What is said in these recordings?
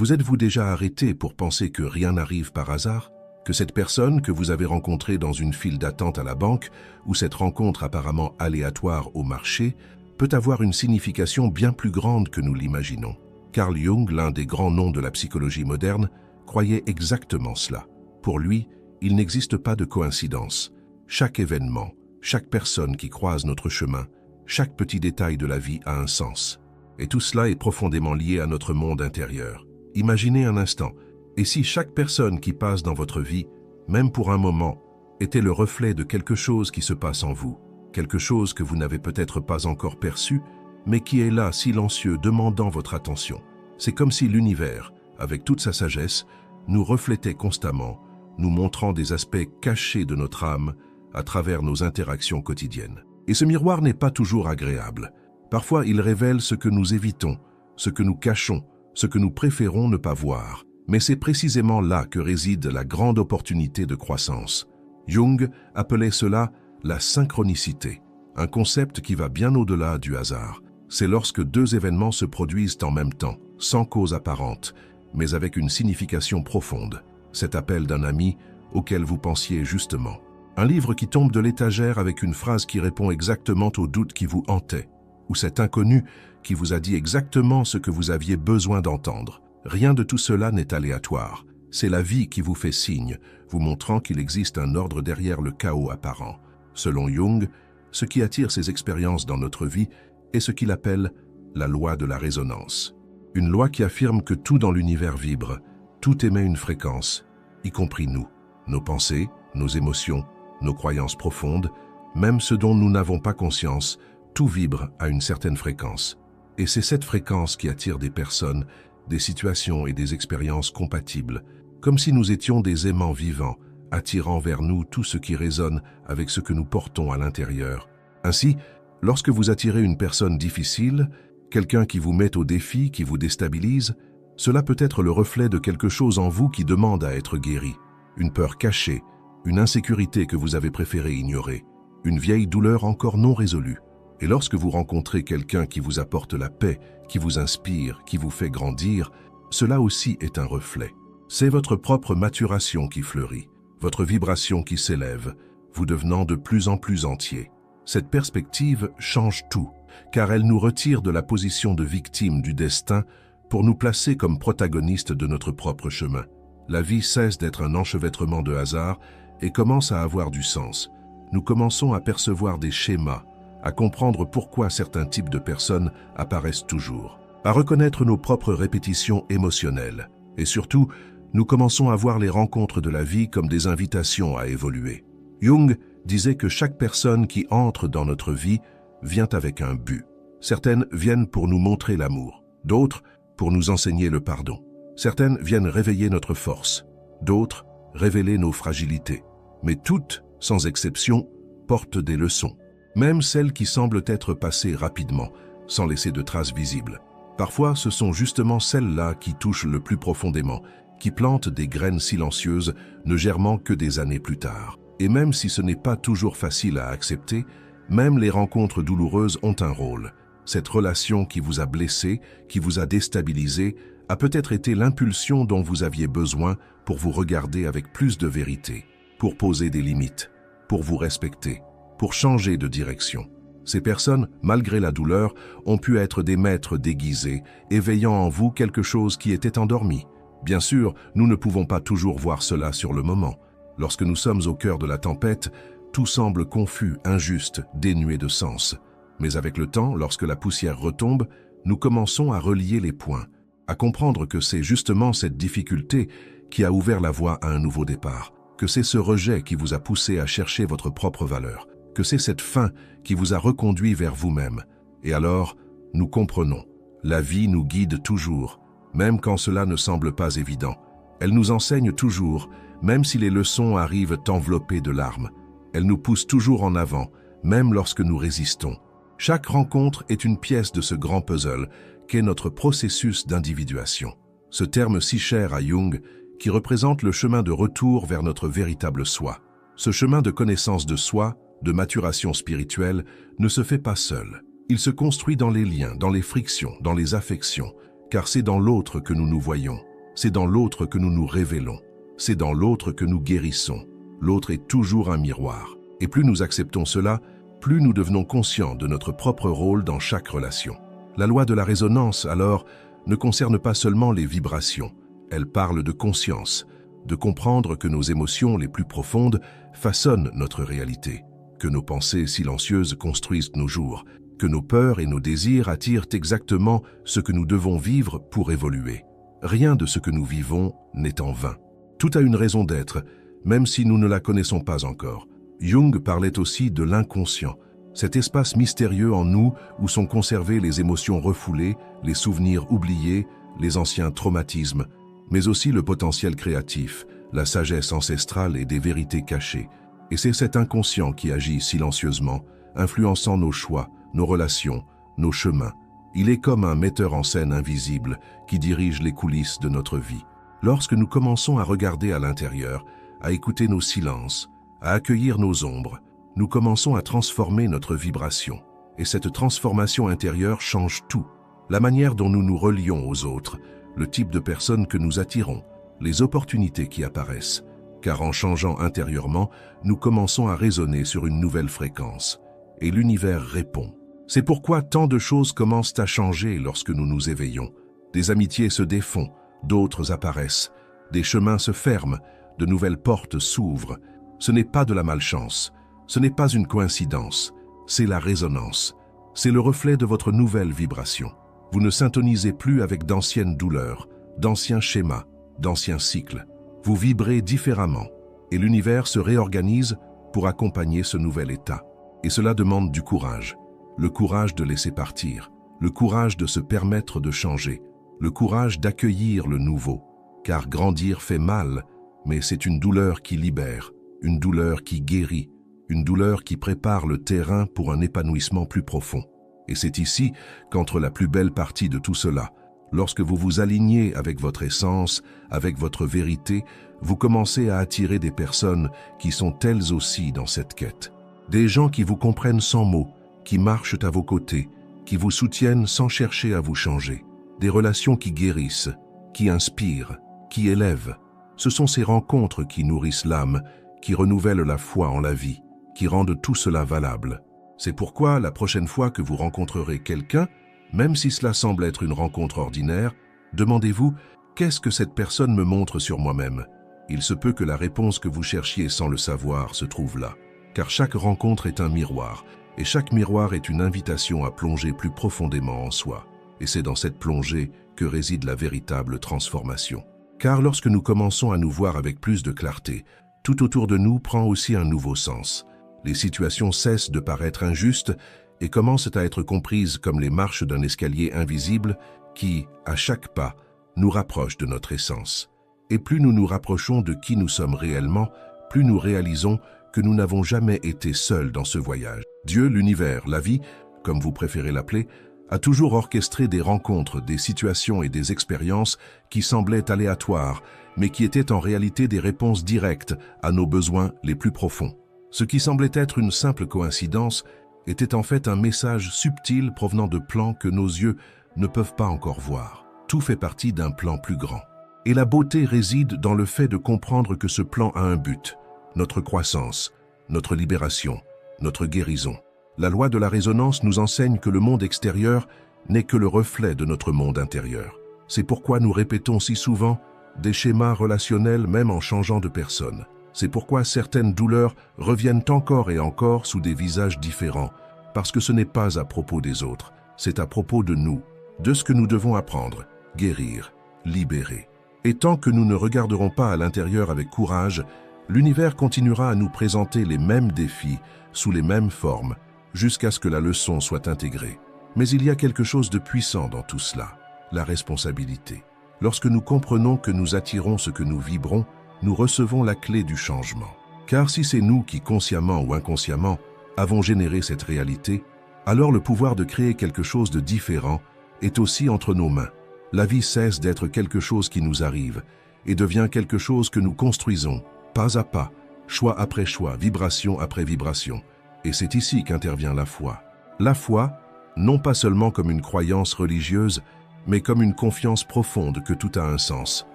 Vous êtes-vous déjà arrêté pour penser que rien n'arrive par hasard? Que cette personne que vous avez rencontrée dans une file d'attente à la banque ou cette rencontre apparemment aléatoire au marché peut avoir une signification bien plus grande que nous l'imaginons. Carl Jung, l'un des grands noms de la psychologie moderne, croyait exactement cela. Pour lui, il n'existe pas de coïncidence. Chaque événement, chaque personne qui croise notre chemin, chaque petit détail de la vie a un sens. Et tout cela est profondément lié à notre monde intérieur. Imaginez un instant, et si chaque personne qui passe dans votre vie, même pour un moment, était le reflet de quelque chose qui se passe en vous, quelque chose que vous n'avez peut-être pas encore perçu, mais qui est là, silencieux, demandant votre attention. C'est comme si l'univers, avec toute sa sagesse, nous reflétait constamment, nous montrant des aspects cachés de notre âme à travers nos interactions quotidiennes. Et ce miroir n'est pas toujours agréable. Parfois, il révèle ce que nous évitons, ce que nous cachons, ce que nous préférons ne pas voir. Mais c'est précisément là que réside la grande opportunité de croissance. Jung appelait cela la synchronicité, un concept qui va bien au-delà du hasard. C'est lorsque deux événements se produisent en même temps, sans cause apparente, mais avec une signification profonde. Cet appel d'un ami auquel vous pensiez justement. Un livre qui tombe de l'étagère avec une phrase qui répond exactement aux doutes qui vous hantaient, ou cet inconnu qui vous a dit exactement ce que vous aviez besoin d'entendre. Rien de tout cela n'est aléatoire. C'est la vie qui vous fait signe, vous montrant qu'il existe un ordre derrière le chaos apparent. Selon Jung, ce qui attire ces expériences dans notre vie est ce qu'il appelle la loi de la résonance. Une loi qui affirme que tout dans l'univers vibre, tout émet une fréquence, y compris nous, nos pensées, nos émotions, nos croyances profondes, même ce dont nous n'avons pas conscience, tout vibre à une certaine fréquence. Et c'est cette fréquence qui attire des personnes, des situations et des expériences compatibles, comme si nous étions des aimants vivants, attirant vers nous tout ce qui résonne avec ce que nous portons à l'intérieur. Ainsi, lorsque vous attirez une personne difficile, quelqu'un qui vous met au défi, qui vous déstabilise, cela peut être le reflet de quelque chose en vous qui demande à être guéri. Une peur cachée, une insécurité que vous avez préféré ignorer, une vieille douleur encore non résolue. Et lorsque vous rencontrez quelqu'un qui vous apporte la paix, qui vous inspire, qui vous fait grandir, cela aussi est un reflet. C'est votre propre maturation qui fleurit, votre vibration qui s'élève, vous devenant de plus en plus entier. Cette perspective change tout, car elle nous retire de la position de victime du destin pour nous placer comme protagonistes de notre propre chemin. La vie cesse d'être un enchevêtrement de hasard et commence à avoir du sens. Nous commençons à percevoir des schémas, à comprendre pourquoi certains types de personnes apparaissent toujours, à reconnaître nos propres répétitions émotionnelles. Et surtout, nous commençons à voir les rencontres de la vie comme des invitations à évoluer. Jung disait que chaque personne qui entre dans notre vie vient avec un but. Certaines viennent pour nous montrer l'amour, d'autres pour nous enseigner le pardon. Certaines viennent réveiller notre force, d'autres révéler nos fragilités. Mais toutes, sans exception, portent des leçons. Même celles qui semblent être passées rapidement, sans laisser de traces visibles. Parfois, ce sont justement celles-là qui touchent le plus profondément, qui plantent des graines silencieuses, ne germant que des années plus tard. Et même si ce n'est pas toujours facile à accepter, même les rencontres douloureuses ont un rôle. Cette relation qui vous a blessé, qui vous a déstabilisé, a peut-être été l'impulsion dont vous aviez besoin pour vous regarder avec plus de vérité, pour poser des limites, pour vous respecter, pour changer de direction. Ces personnes, malgré la douleur, ont pu être des maîtres déguisés, éveillant en vous quelque chose qui était endormi. Bien sûr, nous ne pouvons pas toujours voir cela sur le moment. Lorsque nous sommes au cœur de la tempête, tout semble confus, injuste, dénué de sens. Mais avec le temps, lorsque la poussière retombe, nous commençons à relier les points, à comprendre que c'est justement cette difficulté qui a ouvert la voie à un nouveau départ, que c'est ce rejet qui vous a poussé à chercher votre propre valeur, que c'est cette fin qui vous a reconduit vers vous-même. Et alors, nous comprenons. La vie nous guide toujours, même quand cela ne semble pas évident. Elle nous enseigne toujours, même si les leçons arrivent enveloppées de larmes. Elle nous pousse toujours en avant, même lorsque nous résistons. Chaque rencontre est une pièce de ce grand puzzle qu'est notre processus d'individuation. Ce terme si cher à Jung, qui représente le chemin de retour vers notre véritable soi. Ce chemin de connaissance de soi, de maturation spirituelle, ne se fait pas seul. Il se construit dans les liens, dans les frictions, dans les affections, car c'est dans l'autre que nous nous voyons. C'est dans l'autre que nous nous révélons. C'est dans l'autre que nous guérissons. L'autre est toujours un miroir. Et plus nous acceptons cela, plus nous devenons conscients de notre propre rôle dans chaque relation. La loi de la résonance, alors, ne concerne pas seulement les vibrations. Elle parle de conscience, de comprendre que nos émotions les plus profondes façonnent notre réalité, que nos pensées silencieuses construisent nos jours, que nos peurs et nos désirs attirent exactement ce que nous devons vivre pour évoluer. Rien de ce que nous vivons n'est en vain. Tout a une raison d'être, même si nous ne la connaissons pas encore. Jung parlait aussi de l'inconscient, cet espace mystérieux en nous où sont conservées les émotions refoulées, les souvenirs oubliés, les anciens traumatismes, mais aussi le potentiel créatif, la sagesse ancestrale et des vérités cachées. Et c'est cet inconscient qui agit silencieusement, influençant nos choix, nos relations, nos chemins. Il est comme un metteur en scène invisible qui dirige les coulisses de notre vie. Lorsque nous commençons à regarder à l'intérieur, à écouter nos silences, à accueillir nos ombres, nous commençons à transformer notre vibration. Et cette transformation intérieure change tout. La manière dont nous nous relions aux autres, le type de personnes que nous attirons, les opportunités qui apparaissent. Car en changeant intérieurement, nous commençons à résonner sur une nouvelle fréquence. Et l'univers répond. C'est pourquoi tant de choses commencent à changer lorsque nous nous éveillons. Des amitiés se défont, d'autres apparaissent. Des chemins se ferment, de nouvelles portes s'ouvrent. Ce n'est pas de la malchance, ce n'est pas une coïncidence, c'est la résonance. C'est le reflet de votre nouvelle vibration. Vous ne syntonisez plus avec d'anciennes douleurs, d'anciens schémas, d'anciens cycles. Vous vibrez différemment et l'univers se réorganise pour accompagner ce nouvel état. Et cela demande du courage. Le courage de laisser partir, le courage de se permettre de changer, le courage d'accueillir le nouveau. Car grandir fait mal, mais c'est une douleur qui libère, une douleur qui guérit, une douleur qui prépare le terrain pour un épanouissement plus profond. Et c'est ici qu'entre la plus belle partie de tout cela. Lorsque vous vous alignez avec votre essence, avec votre vérité, vous commencez à attirer des personnes qui sont elles aussi dans cette quête. Des gens qui vous comprennent sans mots, qui marchent à vos côtés, qui vous soutiennent sans chercher à vous changer. Des relations qui guérissent, qui inspirent, qui élèvent. Ce sont ces rencontres qui nourrissent l'âme, qui renouvellent la foi en la vie, qui rendent tout cela valable. C'est pourquoi la prochaine fois que vous rencontrerez quelqu'un, même si cela semble être une rencontre ordinaire, demandez-vous « Qu'est-ce que cette personne me montre sur moi-même » Il se peut que la réponse que vous cherchiez sans le savoir se trouve là. Car chaque rencontre est un miroir, et chaque miroir est une invitation à plonger plus profondément en soi. Et c'est dans cette plongée que réside la véritable transformation. Car lorsque nous commençons à nous voir avec plus de clarté, tout autour de nous prend aussi un nouveau sens. Les situations cessent de paraître injustes et commencent à être comprises comme les marches d'un escalier invisible qui, à chaque pas, nous rapproche de notre essence. Et plus nous nous rapprochons de qui nous sommes réellement, plus nous réalisons que nous n'avons jamais été seuls dans ce voyage. Dieu, l'univers, la vie, comme vous préférez l'appeler, a toujours orchestré des rencontres, des situations et des expériences qui semblaient aléatoires, mais qui étaient en réalité des réponses directes à nos besoins les plus profonds. Ce qui semblait être une simple coïncidence était en fait un message subtil provenant de plans que nos yeux ne peuvent pas encore voir. Tout fait partie d'un plan plus grand. Et la beauté réside dans le fait de comprendre que ce plan a un but, notre croissance, notre libération, notre guérison. La loi de la résonance nous enseigne que le monde extérieur n'est que le reflet de notre monde intérieur. C'est pourquoi nous répétons si souvent des schémas relationnels même en changeant de personne. C'est pourquoi certaines douleurs reviennent encore et encore sous des visages différents, parce que ce n'est pas à propos des autres, c'est à propos de nous, de ce que nous devons apprendre, guérir, libérer. Et tant que nous ne regarderons pas à l'intérieur avec courage, l'univers continuera à nous présenter les mêmes défis, sous les mêmes formes, jusqu'à ce que la leçon soit intégrée. Mais il y a quelque chose de puissant dans tout cela, la responsabilité. Lorsque nous comprenons que nous attirons ce que nous vibrons, nous recevons la clé du changement. Car si c'est nous qui, consciemment ou inconsciemment, avons généré cette réalité, alors le pouvoir de créer quelque chose de différent est aussi entre nos mains. La vie cesse d'être quelque chose qui nous arrive et devient quelque chose que nous construisons, pas à pas, choix après choix, vibration après vibration. Et c'est ici qu'intervient la foi. La foi, non pas seulement comme une croyance religieuse, mais comme une confiance profonde que tout a un sens.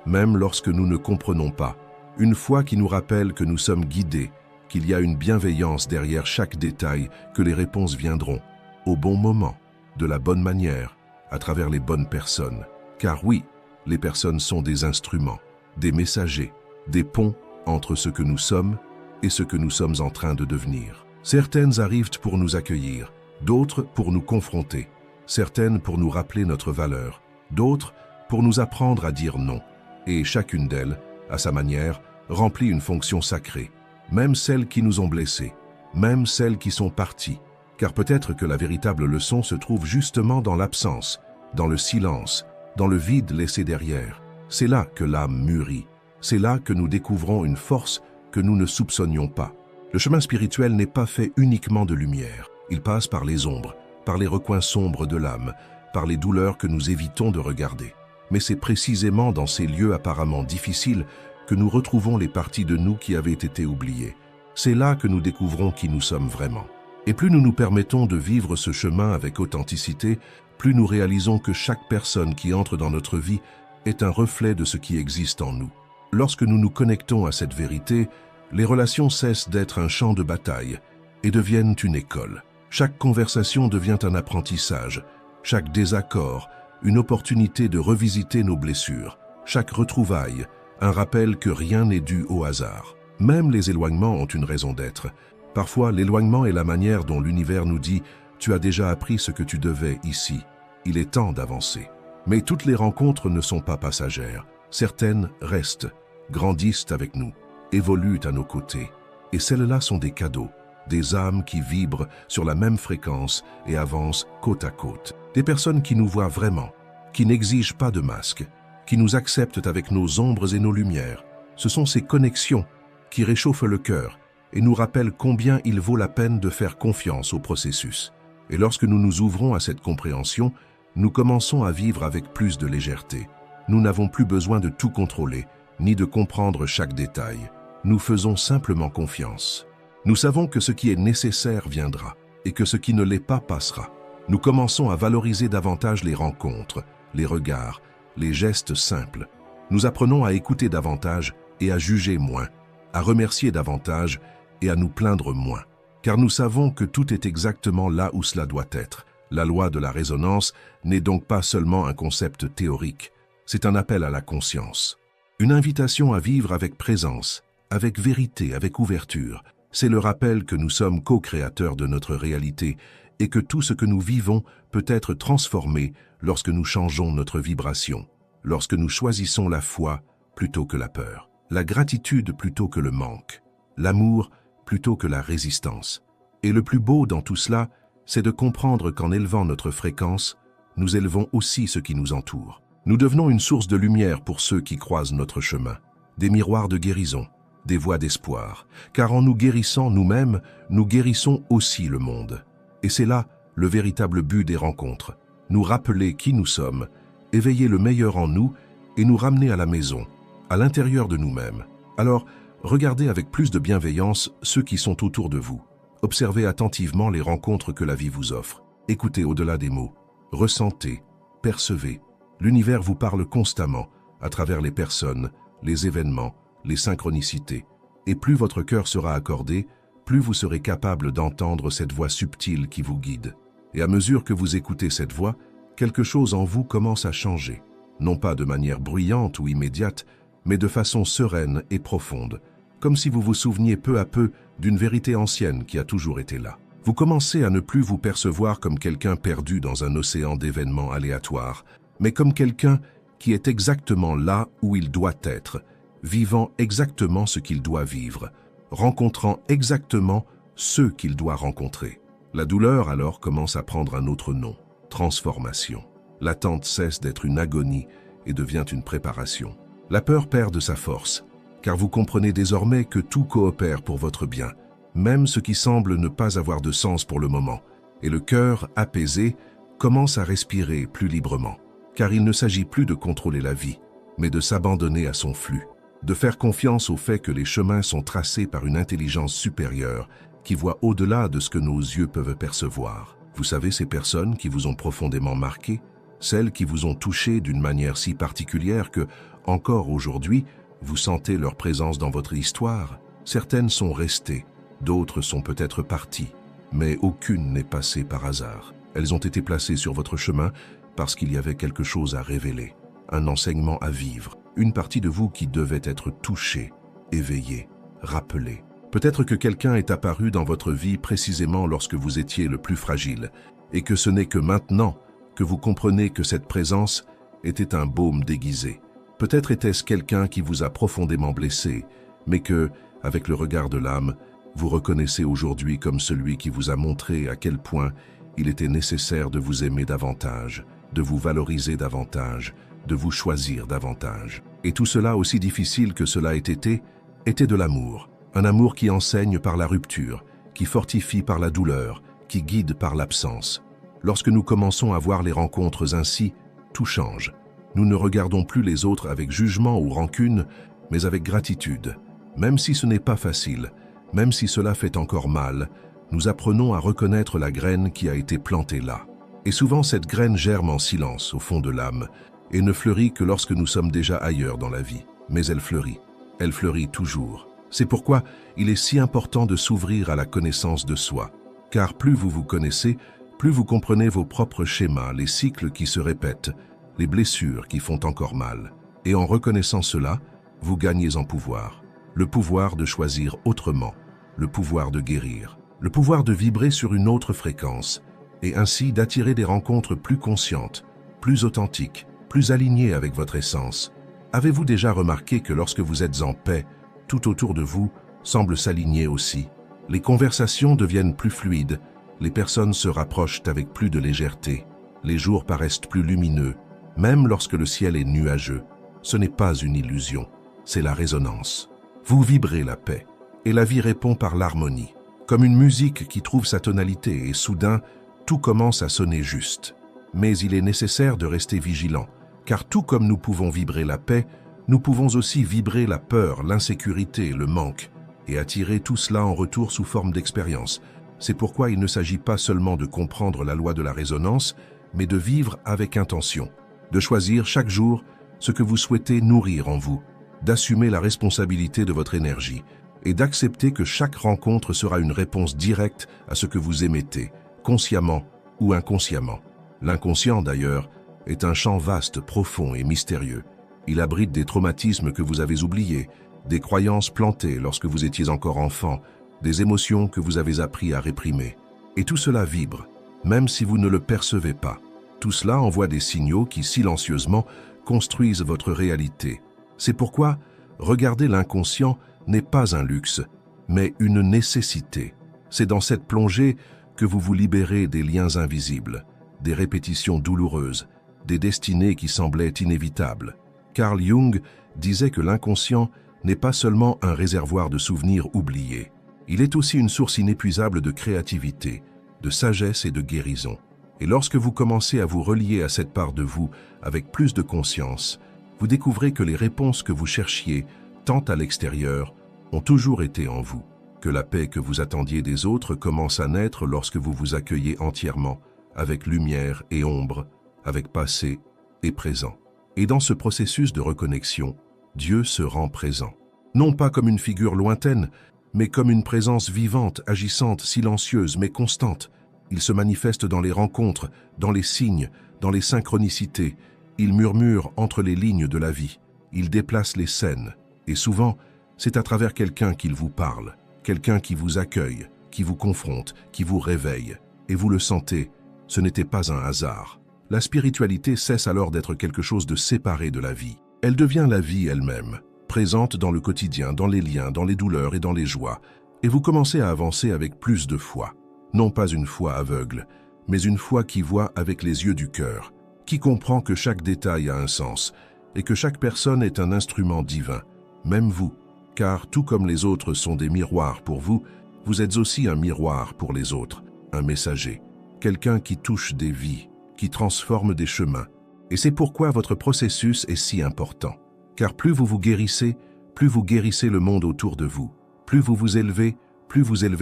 même lorsque nous ne comprenons pas. Une foi qui nous rappelle que nous sommes guidés, qu'il y a une bienveillance derrière chaque détail, que les réponses viendront, au bon moment, de la bonne manière, à travers les bonnes personnes. Car oui, les personnes sont des instruments, des messagers, des ponts entre ce que nous sommes et ce que nous sommes en train de devenir. Certaines arrivent pour nous accueillir, d'autres pour nous confronter, certaines pour nous rappeler notre valeur, d'autres pour nous apprendre à dire non. Et chacune d'elles, à sa manière, remplit une fonction sacrée, même celles qui nous ont blessés, même celles qui sont parties, car peut-être que la véritable leçon se trouve justement dans l'absence, dans le silence, dans le vide laissé derrière. C'est là que l'âme mûrit, c'est là que nous découvrons une force que nous ne soupçonnions pas. Le chemin spirituel n'est pas fait uniquement de lumière, il passe par les ombres, par les recoins sombres de l'âme, par les douleurs que nous évitons de regarder. Mais c'est précisément dans ces lieux apparemment difficiles que nous retrouvons les parties de nous qui avaient été oubliées. C'est là que nous découvrons qui nous sommes vraiment. Et plus nous nous permettons de vivre ce chemin avec authenticité, plus nous réalisons que chaque personne qui entre dans notre vie est un reflet de ce qui existe en nous. Lorsque nous nous connectons à cette vérité, les relations cessent d'être un champ de bataille et deviennent une école. Chaque conversation devient un apprentissage, chaque désaccord, une opportunité de revisiter nos blessures, chaque retrouvaille, un rappel que rien n'est dû au hasard. Même les éloignements ont une raison d'être. Parfois, l'éloignement est la manière dont l'univers nous dit « Tu as déjà appris ce que tu devais ici. Il est temps d'avancer. » Mais toutes les rencontres ne sont pas passagères. Certaines restent, grandissent avec nous, évoluent à nos côtés. Et celles-là sont des cadeaux, des âmes qui vibrent sur la même fréquence et avancent côte à côte. Des personnes qui nous voient vraiment, qui n'exigent pas de masque, qui nous acceptent avec nos ombres et nos lumières. Ce sont ces connexions qui réchauffent le cœur et nous rappellent combien il vaut la peine de faire confiance au processus. Et lorsque nous nous ouvrons à cette compréhension, nous commençons à vivre avec plus de légèreté. Nous n'avons plus besoin de tout contrôler, ni de comprendre chaque détail. Nous faisons simplement confiance. Nous savons que ce qui est nécessaire viendra, et que ce qui ne l'est pas passera. Nous commençons à valoriser davantage les rencontres, les regards, les gestes simples. Nous apprenons à écouter davantage et à juger moins, à remercier davantage et à nous plaindre moins. Car nous savons que tout est exactement là où cela doit être. La loi de la résonance n'est donc pas seulement un concept théorique, c'est un appel à la conscience. Une invitation à vivre avec présence, avec vérité, avec ouverture. C'est le rappel que nous sommes co-créateurs de notre réalité et que tout ce que nous vivons peut être transformé lorsque nous changeons notre vibration, lorsque nous choisissons la foi plutôt que la peur, la gratitude plutôt que le manque, l'amour plutôt que la résistance. Et le plus beau dans tout cela, c'est de comprendre qu'en élevant notre fréquence, nous élevons aussi ce qui nous entoure. Nous devenons une source de lumière pour ceux qui croisent notre chemin, des miroirs de guérison, des voies d'espoir, car en nous guérissant nous-mêmes, nous guérissons aussi le monde. Et c'est là le véritable but des rencontres, nous rappeler qui nous sommes, éveiller le meilleur en nous et nous ramener à la maison, à l'intérieur de nous-mêmes. Alors, regardez avec plus de bienveillance ceux qui sont autour de vous. Observez attentivement les rencontres que la vie vous offre. Écoutez au-delà des mots. Ressentez, percevez. L'univers vous parle constamment, à travers les personnes, les événements, les synchronicités. Et plus votre cœur sera accordé, plus vous serez capable d'entendre cette voix subtile qui vous guide. Et à mesure que vous écoutez cette voix, quelque chose en vous commence à changer. Non pas de manière bruyante ou immédiate, mais de façon sereine et profonde, comme si vous vous souveniez peu à peu d'une vérité ancienne qui a toujours été là. Vous commencez à ne plus vous percevoir comme quelqu'un perdu dans un océan d'événements aléatoires, mais comme quelqu'un qui est exactement là où il doit être, vivant exactement ce qu'il doit vivre, rencontrant exactement ceux qu'il doit rencontrer. La douleur alors commence à prendre un autre nom, transformation. L'attente cesse d'être une agonie et devient une préparation. La peur perd de sa force, car vous comprenez désormais que tout coopère pour votre bien, même ce qui semble ne pas avoir de sens pour le moment, et le cœur, apaisé, commence à respirer plus librement, car il ne s'agit plus de contrôler la vie, mais de s'abandonner à son flux, de faire confiance au fait que les chemins sont tracés par une intelligence supérieure qui voit au-delà de ce que nos yeux peuvent percevoir. Vous savez, ces personnes qui vous ont profondément marqué, celles qui vous ont touché d'une manière si particulière que, encore aujourd'hui, vous sentez leur présence dans votre histoire. Certaines sont restées, d'autres sont peut-être parties, mais aucune n'est passée par hasard. Elles ont été placées sur votre chemin parce qu'il y avait quelque chose à révéler, un enseignement à vivre, une partie de vous qui devait être touchée, éveillée, rappelée. Peut-être que quelqu'un est apparu dans votre vie précisément lorsque vous étiez le plus fragile, et que ce n'est que maintenant que vous comprenez que cette présence était un baume déguisé. Peut-être était-ce quelqu'un qui vous a profondément blessé, mais que, avec le regard de l'âme, vous reconnaissez aujourd'hui comme celui qui vous a montré à quel point il était nécessaire de vous aimer davantage, de vous valoriser davantage, de vous choisir davantage. Et tout cela, aussi difficile que cela ait été, était de l'amour. Un amour qui enseigne par la rupture, qui fortifie par la douleur, qui guide par l'absence. Lorsque nous commençons à voir les rencontres ainsi, tout change. Nous ne regardons plus les autres avec jugement ou rancune, mais avec gratitude. Même si ce n'est pas facile, même si cela fait encore mal, nous apprenons à reconnaître la graine qui a été plantée là. Et souvent cette graine germe en silence au fond de l'âme et ne fleurit que lorsque nous sommes déjà ailleurs dans la vie. Mais elle fleurit toujours. C'est pourquoi il est si important de s'ouvrir à la connaissance de soi. Car plus vous vous connaissez, plus vous comprenez vos propres schémas, les cycles qui se répètent, les blessures qui font encore mal. Et en reconnaissant cela, vous gagnez en pouvoir. Le pouvoir de choisir autrement, le pouvoir de guérir, le pouvoir de vibrer sur une autre fréquence, et ainsi d'attirer des rencontres plus conscientes, plus authentiques, plus alignées avec votre essence. Avez-vous déjà remarqué que lorsque vous êtes en paix, tout autour de vous semble s'aligner aussi? Les conversations deviennent plus fluides, les personnes se rapprochent avec plus de légèreté, les jours paraissent plus lumineux, même lorsque le ciel est nuageux. Ce n'est pas une illusion, c'est la résonance. Vous vibrez la paix, et la vie répond par l'harmonie, comme une musique qui trouve sa tonalité, et soudain, tout commence à sonner juste. Mais il est nécessaire de rester vigilant, car tout comme nous pouvons vibrer la paix, nous pouvons aussi vibrer la peur, l'insécurité, le manque, et attirer tout cela en retour sous forme d'expérience. C'est pourquoi il ne s'agit pas seulement de comprendre la loi de la résonance, mais de vivre avec intention, de choisir chaque jour ce que vous souhaitez nourrir en vous, d'assumer la responsabilité de votre énergie et d'accepter que chaque rencontre sera une réponse directe à ce que vous émettez, consciemment ou inconsciemment. L'inconscient, d'ailleurs, est un champ vaste, profond et mystérieux. Il abrite des traumatismes que vous avez oubliés, des croyances plantées lorsque vous étiez encore enfant, des émotions que vous avez appris à réprimer. Et tout cela vibre, même si vous ne le percevez pas. Tout cela envoie des signaux qui, silencieusement, construisent votre réalité. C'est pourquoi regarder l'inconscient n'est pas un luxe, mais une nécessité. C'est dans cette plongée que vous vous libérez des liens invisibles, des répétitions douloureuses, des destinées qui semblaient inévitables. Carl Jung disait que l'inconscient n'est pas seulement un réservoir de souvenirs oubliés. Il est aussi une source inépuisable de créativité, de sagesse et de guérison. Et lorsque vous commencez à vous relier à cette part de vous avec plus de conscience, vous découvrez que les réponses que vous cherchiez, tant à l'extérieur, ont toujours été en vous, que la paix que vous attendiez des autres commence à naître lorsque vous vous accueillez entièrement, avec lumière et ombre, avec passé et présent. Et dans ce processus de reconnexion, Dieu se rend présent. Non pas comme une figure lointaine, mais comme une présence vivante, agissante, silencieuse, mais constante. Il se manifeste dans les rencontres, dans les signes, dans les synchronicités. Il murmure entre les lignes de la vie. Il déplace les scènes. Et souvent, c'est à travers quelqu'un qu'il vous parle, quelqu'un qui vous accueille, qui vous confronte, qui vous réveille. Et vous le sentez, ce n'était pas un hasard. La spiritualité cesse alors d'être quelque chose de séparé de la vie. Elle devient la vie elle-même, présente dans le quotidien, dans les liens, dans les douleurs et dans les joies. Et vous commencez à avancer avec plus de foi. Non pas une foi aveugle, mais une foi qui voit avec les yeux du cœur, qui comprend que chaque détail a un sens et que chaque personne est un instrument divin, même vous, car tout comme les autres sont des miroirs pour vous, vous êtes aussi un miroir pour les autres, un messager, quelqu'un qui touche des vies, qui transforme des chemins. Et c'est pourquoi votre processus est si important, car plus vous vous guérissez le monde autour de vous, plus vous élevez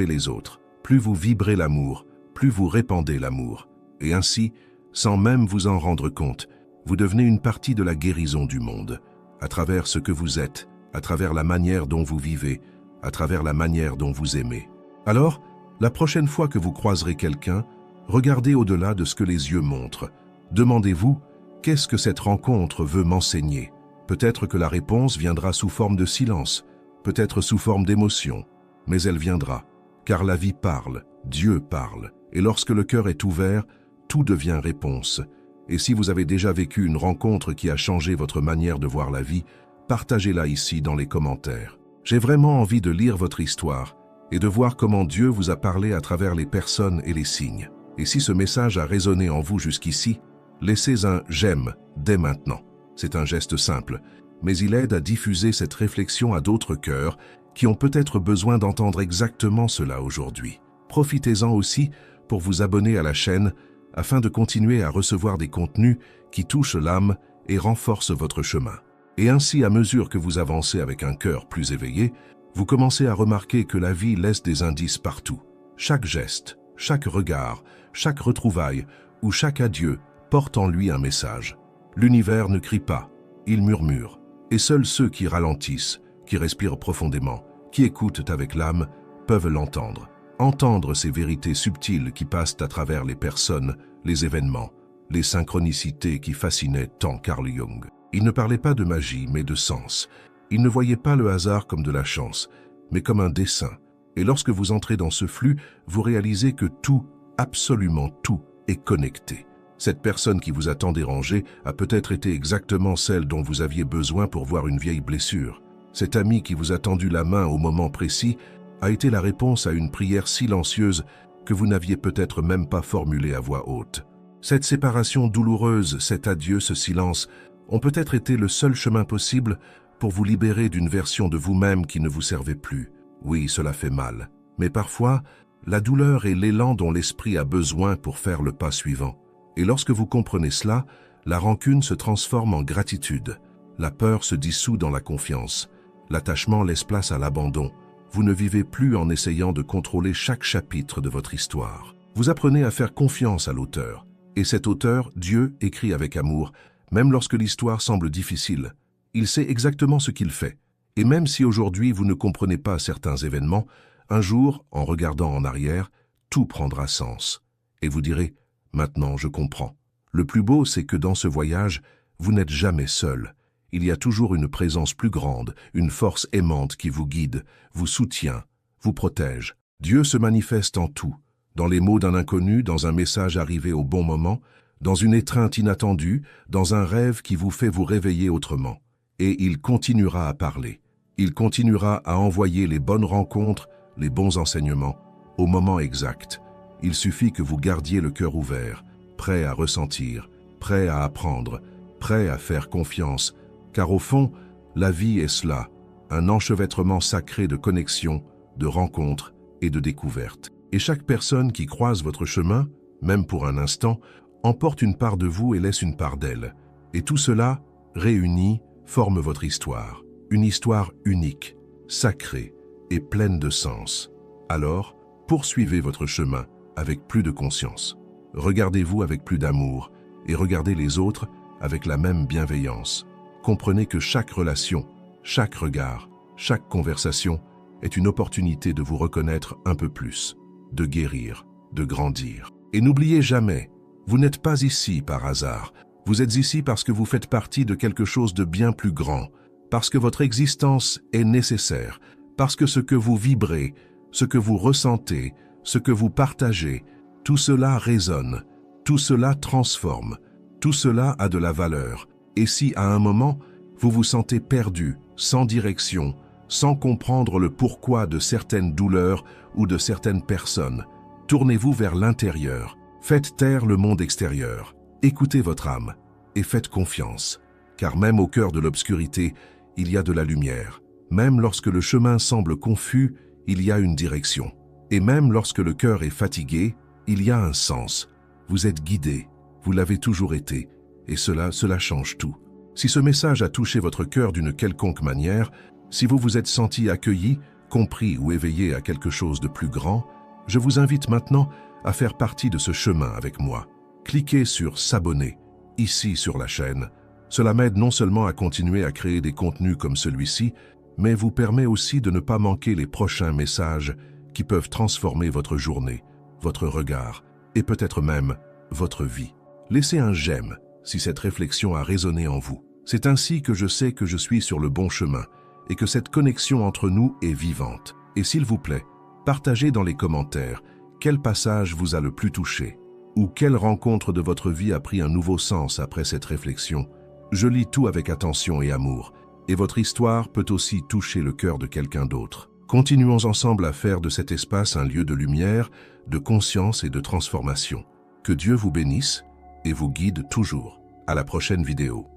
les autres. Plus vous vibrez l'amour, plus vous répandez l'amour. Et ainsi, sans même vous en rendre compte. Vous devenez une partie de la guérison du monde, à travers ce que vous êtes, à travers la manière dont vous vivez, à travers la manière dont vous aimez. Alors, la prochaine fois que vous croiserez quelqu'un, regardez au-delà de ce que les yeux montrent. Demandez-vous, qu'est-ce que cette rencontre veut m'enseigner? Peut-être que la réponse viendra sous forme de silence, peut-être sous forme d'émotion, mais elle viendra, car la vie parle, Dieu parle, et lorsque le cœur est ouvert, tout devient réponse. Et si vous avez déjà vécu une rencontre qui a changé votre manière de voir la vie, partagez-la ici dans les commentaires. J'ai vraiment envie de lire votre histoire et de voir comment Dieu vous a parlé à travers les personnes et les signes. Et si ce message a résonné en vous jusqu'ici, laissez un « j'aime » dès maintenant. C'est un geste simple, mais il aide à diffuser cette réflexion à d'autres cœurs qui ont peut-être besoin d'entendre exactement cela aujourd'hui. Profitez-en aussi pour vous abonner à la chaîne afin de continuer à recevoir des contenus qui touchent l'âme et renforcent votre chemin. Et ainsi, à mesure que vous avancez avec un cœur plus éveillé, vous commencez à remarquer que la vie laisse des indices partout. Chaque geste, chaque regard, chaque retrouvaille ou chaque adieu porte en lui un message. L'univers ne crie pas, il murmure. Et seuls ceux qui ralentissent, qui respirent profondément, qui écoutent avec l'âme, peuvent l'entendre. Entendre ces vérités subtiles qui passent à travers les personnes, les événements, les synchronicités qui fascinaient tant Carl Jung. Il ne parlait pas de magie, mais de sens. Il ne voyait pas le hasard comme de la chance, mais comme un dessein. Et lorsque vous entrez dans ce flux, vous réalisez que tout, absolument tout, est connecté. Cette personne qui vous a tant dérangé a peut-être été exactement celle dont vous aviez besoin pour voir une vieille blessure. Cet ami qui vous a tendu la main au moment précis a été la réponse à une prière silencieuse que vous n'aviez peut-être même pas formulée à voix haute. Cette séparation douloureuse, cet adieu, ce silence, ont peut-être été le seul chemin possible pour vous libérer d'une version de vous-même qui ne vous servait plus. Oui, cela fait mal. Mais parfois, la douleur est l'élan dont l'esprit a besoin pour faire le pas suivant. Et lorsque vous comprenez cela, la rancune se transforme en gratitude. La peur se dissout dans la confiance. L'attachement laisse place à l'abandon. Vous ne vivez plus en essayant de contrôler chaque chapitre de votre histoire. Vous apprenez à faire confiance à l'auteur. Et cet auteur, Dieu, écrit avec amour, même lorsque l'histoire semble difficile. Il sait exactement ce qu'il fait. Et même si aujourd'hui vous ne comprenez pas certains événements, un jour, en regardant en arrière, tout prendra sens. Et vous direz, maintenant je comprends. Le plus beau, c'est que dans ce voyage, vous n'êtes jamais seul. Il y a toujours une présence plus grande, une force aimante qui vous guide, vous soutient, vous protège. Dieu se manifeste en tout, dans les mots d'un inconnu, dans un message arrivé au bon moment, dans une étreinte inattendue, dans un rêve qui vous fait vous réveiller autrement. Et il continuera à parler. Il continuera à envoyer les bonnes rencontres, les bons enseignements, au moment exact. Il suffit que vous gardiez le cœur ouvert, prêt à ressentir, prêt à apprendre, prêt à faire confiance, car au fond, la vie est cela, un enchevêtrement sacré de connexions, de rencontres et de découvertes. Et chaque personne qui croise votre chemin, même pour un instant, emporte une part de vous et laisse une part d'elle. Et tout cela, réuni, forme votre histoire. Une histoire unique, sacrée et pleine de sens. Alors, poursuivez votre chemin avec plus de conscience. Regardez-vous avec plus d'amour et regardez les autres avec la même bienveillance. Comprenez que chaque relation, chaque regard, chaque conversation est une opportunité de vous reconnaître un peu plus, de guérir, de grandir. Et n'oubliez jamais, vous n'êtes pas ici par hasard. Vous êtes ici parce que vous faites partie de quelque chose de bien plus grand, parce que votre existence est nécessaire, parce que ce que vous vibrez, ce que vous ressentez, ce que vous partagez, tout cela résonne, tout cela transforme, tout cela a de la valeur. Et si à un moment, vous vous sentez perdu, sans direction, sans comprendre le pourquoi de certaines douleurs ou de certaines personnes, tournez-vous vers l'intérieur, faites taire le monde extérieur, écoutez votre âme et faites confiance. Car même au cœur de l'obscurité, il y a de la lumière. Même lorsque le chemin semble confus, il y a une direction. Et même lorsque le cœur est fatigué, il y a un sens. Vous êtes guidé, vous l'avez toujours été, et cela change tout. Si ce message a touché votre cœur d'une quelconque manière, si vous vous êtes senti accueilli, compris ou éveillé à quelque chose de plus grand, je vous invite maintenant à faire partie de ce chemin avec moi. Cliquez sur s'abonner, ici sur la chaîne. Cela m'aide non seulement à continuer à créer des contenus comme celui-ci, mais vous permet aussi de ne pas manquer les prochains messages qui peuvent transformer votre journée, votre regard et peut-être même votre vie. Laissez un j'aime si cette réflexion a résonné en vous. C'est ainsi que je sais que je suis sur le bon chemin et que cette connexion entre nous est vivante. Et s'il vous plaît, partagez dans les commentaires quel passage vous a le plus touché ou quelle rencontre de votre vie a pris un nouveau sens après cette réflexion. Je lis tout avec attention et amour, et votre histoire peut aussi toucher le cœur de quelqu'un d'autre. Continuons ensemble à faire de cet espace un lieu de lumière, de conscience et de transformation. Que Dieu vous bénisse et vous guide toujours. À la prochaine vidéo.